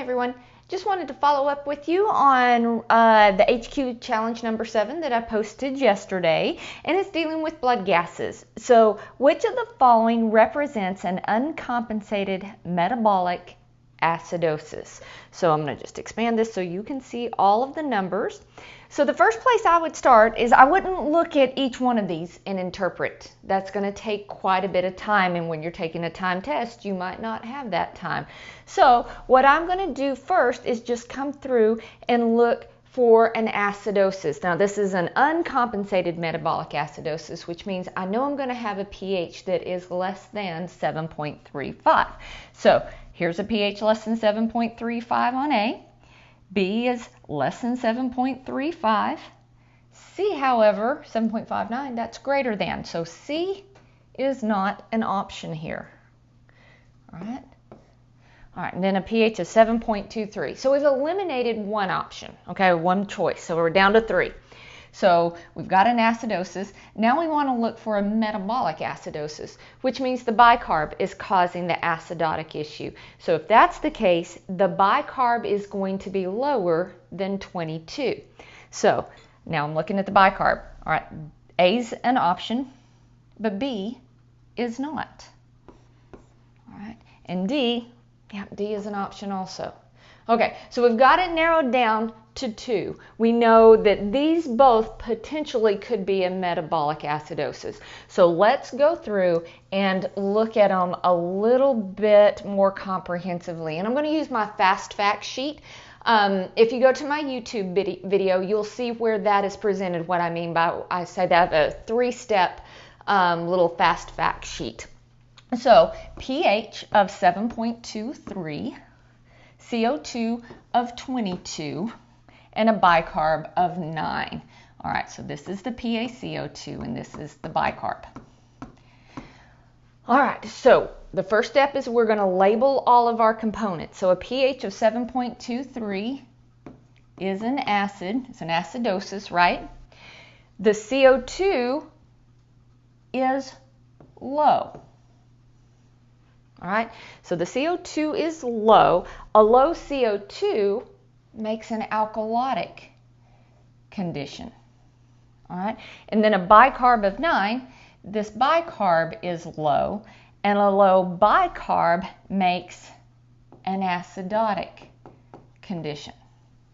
everyone. Just wanted to follow up with you on the HQ challenge number 7 that I posted yesterday, and it's dealing with blood gases. So which of the following represents an uncompensated metabolic acidosis? So I'm going to just expand this so you can see all of the numbers. So the first place I would start is I wouldn't look at each one of these and interpret. That's going to take quite a bit of time, and when you're taking a time test, you might not have that time. So what I'm going to do first is just come through and look for an acidosis. Now this is an uncompensated metabolic acidosis, which means I know I'm going to have a pH that is less than 7.35. So here's a pH less than 7.35 on A. B is less than 7.35. C, however, 7.59, that's greater than. So C is not an option here. All right, and then a pH of 7.23. So we've eliminated one option, okay, one choice. So we're down to 3. So we've got an acidosis. Now we want to look for a metabolic acidosis, which means the bicarb is causing the acidotic issue. So if that's the case, the bicarb is going to be lower than 22. So now I'm looking at the bicarb. All right, A's an option, but B is not. All right, and D, yeah, D is an option also. Okay, so we've got it narrowed down to 2. We know that these both potentially could be a metabolic acidosis. So let's go through and look at them a little bit more comprehensively. And I'm going to use my fast fact sheet. If you go to my YouTube video, you'll see where that is presented. What I mean by, I say that a 3-step little fast fact sheet. So pH of 7.23, CO2 of 22, and a bicarb of 9. All right, so this is the PaCO2 and this is the bicarb. All right, so the first step is we're going to label all of our components. So a pH of 7.23 is an acid, it's an acidosis, right? The CO2 is low. All right, so the CO2 is low. A low CO2 makes an alkalotic condition. All right, and then a bicarb of 9, this bicarb is low, and a low bicarb makes an acidotic condition.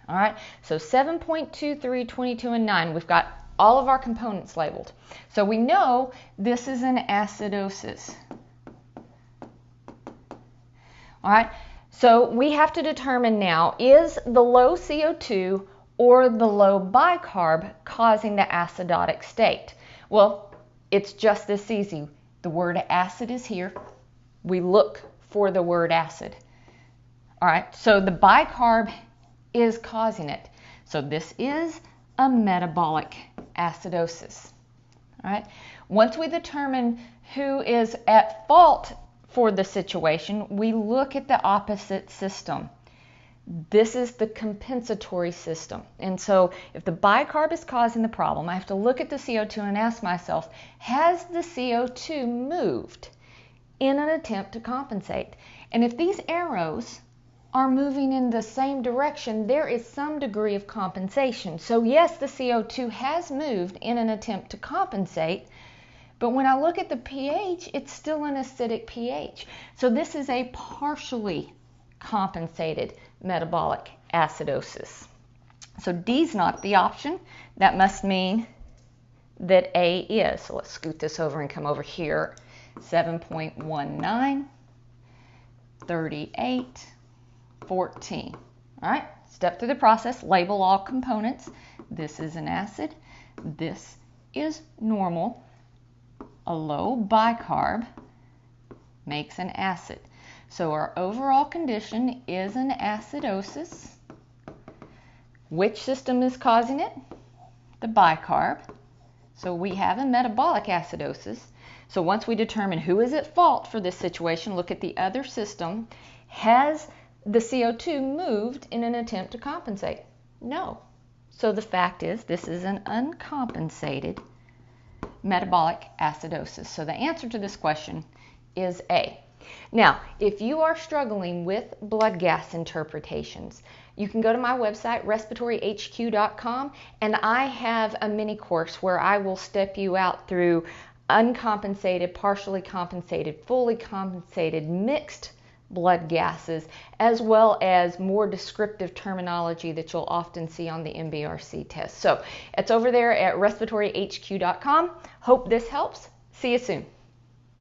All right, so 7.23, 22, and 9, we've got all of our components labeled. So we know this is an acidosis. All right, so we have to determine now, is the low CO2 or the low bicarb causing the acidotic state? Well, it's just this easy. The word acid is here. We look for the word acid. All right, so the bicarb is causing it. So this is a metabolic acidosis. All right, once we determine who is at fault for the situation, we look at the opposite system. This is the compensatory system. And so if the bicarb is causing the problem, I have to look at the CO2 and ask myself, has the CO2 moved in an attempt to compensate? And if these arrows are moving in the same direction, there is some degree of compensation. So yes, the CO2 has moved in an attempt to compensate, but when I look at the pH, it's still an acidic pH. So this is a partially compensated metabolic acidosis. So D is not the option. That must mean that A is. So let's scoot this over and come over here. 7.19, 38, 14. All right, step through the process, label all components. This is an acid. This is normal. A low bicarb makes an acid. So our overall condition is an acidosis. Which system is causing it? The bicarb. So we have a metabolic acidosis. So once we determine who is at fault for this situation, look at the other system. Has the CO2 moved in an attempt to compensate? No. So the fact is this is an uncompensated metabolic acidosis. So the answer to this question is A. Now, if you are struggling with blood gas interpretations, you can go to my website, respiratoryhq.com, and I have a mini course where I will step you out through uncompensated, partially compensated, fully compensated, mixed blood gases, as well as more descriptive terminology that you'll often see on the MBRC test. So it's over there at respiratoryhq.com. Hope this helps. See you soon.